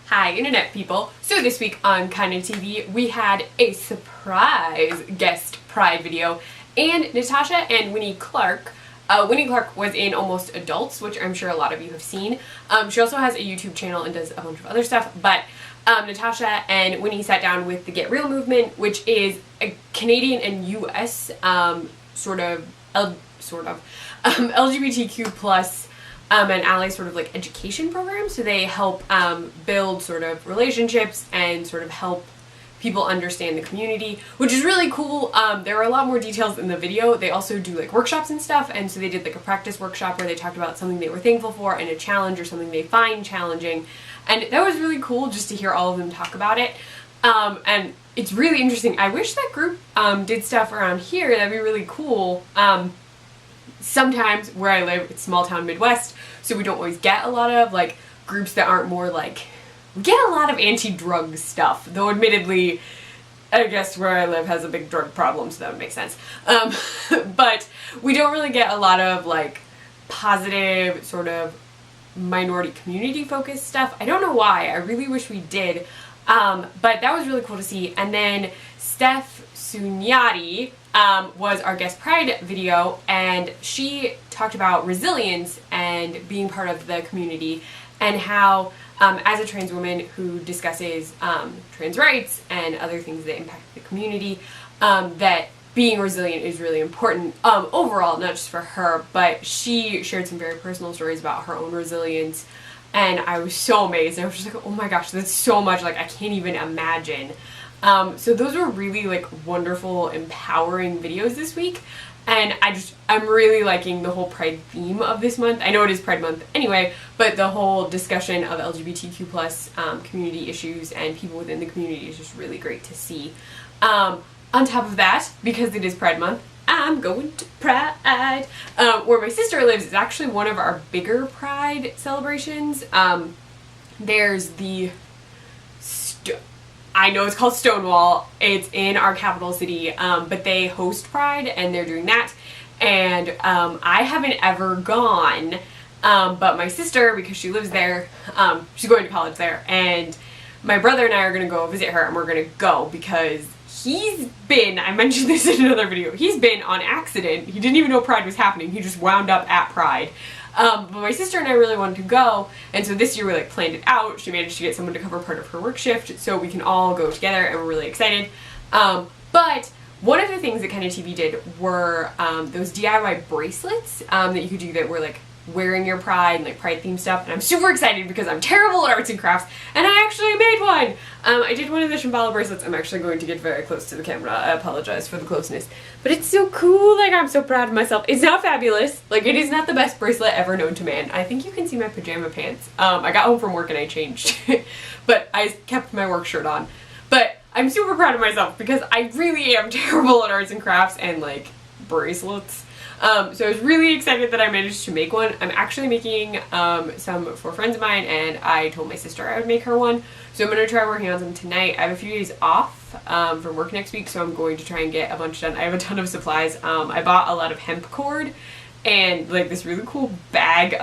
Hi internet people. So this week on KindaTV we had a surprise guest pride video, and Natasha and Winnie Clark. Winnie Clark was in Almost Adults, which I'm sure a lot of you have seen. She also has a YouTube channel and does a bunch of other stuff, but Natasha and Winnie sat down with the Get Real movement, which is a Canadian and US LGBTQ plus and ally sort of like education program. So they help build sort of relationships and sort of help people understand the community, which is really cool. There were a lot more details in the video. They also do like workshops and stuff, and so they did like a practice workshop where they talked about something they were thankful for and a challenge or something they find challenging, and that was really cool just to hear all of them talk about it. And it's really interesting. I wish that group did stuff around here. That'd be really cool. Sometimes where I live, it's small town Midwest, so we don't always get a lot of like groups that aren't more like, we get a lot of anti-drug stuff, though admittedly I guess where I live has a big drug problem, so that would make sense. But we don't really get a lot of like positive sort of minority community focused stuff. I don't know why. I really wish we did. But that was really cool to see. And then Steph Sunyati was our guest pride video, and she talked about resilience and being part of the community, and how as a trans woman who discusses trans rights and other things that impact the community, that being resilient is really important overall, not just for her, but she shared some very personal stories about her own resilience, and I was so amazed. I was just like, oh my gosh, that's so much, like I can't even imagine. So those were really like wonderful, empowering videos this week, and I'm really liking the whole Pride theme of this month. I know it is Pride Month anyway, but the whole discussion of LGBTQ plus community issues and people within the community is just really great to see. On top of that, because it is Pride Month, I'm going to Pride. Where my sister lives is actually one of our bigger Pride celebrations. There's the I know it's called Stonewall. It's in our capital city, but they host Pride and they're doing that. And I haven't ever gone, but my sister, because she lives there, she's going to college there, and my brother and I are going to go visit her, and we're going to go because he's been, I mentioned this in another video, he's been on accident. He didn't even know Pride was happening. He just wound up at Pride. But my sister and I really wanted to go, and so this year we like planned it out. She managed to get someone to cover part of her work shift so we can all go together, and we're really excited. But one of the things that KindaTV did were those DIY bracelets that you could do that were like wearing your Pride and like Pride themed stuff, and I'm super excited because I'm terrible at arts and crafts, and I actually made one. I did one of the Shambhala bracelets. I'm actually going to get very close to the camera. I apologize for the closeness, but it's so cool. Like, I'm so proud of myself. It's not fabulous. Like, it is not the best bracelet ever known to man. I think you can see my pajama pants. I got home from work and I changed, but I kept my work shirt on. But I'm super proud of myself because I really am terrible at arts and crafts and like bracelets. So I was really excited that I managed to make one. I'm actually making some for friends of mine, and I told my sister I would make her one. So I'm going to try working on them tonight. I have a few days off from work next week, so I'm going to try and get a bunch done. I have a ton of supplies. I bought a lot of hemp cord and like this really cool like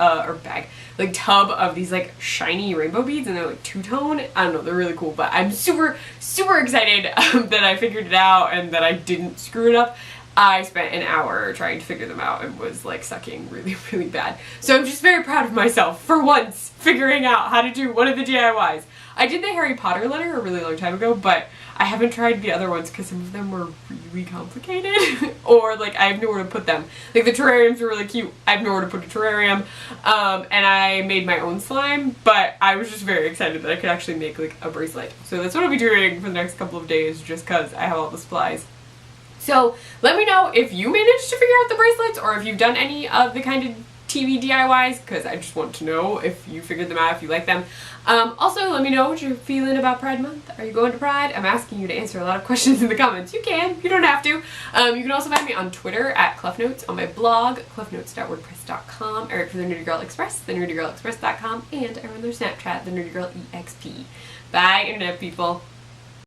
tub of these like shiny rainbow beads, and they're like two-tone. I don't know, they're really cool, but I'm super, super excited that I figured it out and that I didn't screw it up. I spent an hour trying to figure them out and was like sucking really, really bad. So I'm just very proud of myself for once figuring out how to do one of the DIYs. I did the Harry Potter letter a really long time ago, but I haven't tried the other ones because some of them were really complicated or like I have nowhere to put them. Like the terrariums were really cute. I have nowhere to put a terrarium. And I made my own slime, but I was just very excited that I could actually make like a bracelet. So that's what I'll be doing for the next couple of days just because I have all the supplies. So let me know if you managed to figure out the bracelets or if you've done any of the KindaTV DIYs, because I just want to know if you figured them out, if you like them. Also, let me know what you're feeling about Pride Month. Are you going to Pride? I'm asking you to answer a lot of questions in the comments. You can. You don't have to. You can also find me on Twitter at CluffNotes, on my blog, cluffnotes.wordpress.com, or for the Nerdy Girl Express, thenerdygirlexpress.com, and I run their Snapchat, the Nerdy Girl EXP. Bye, internet people.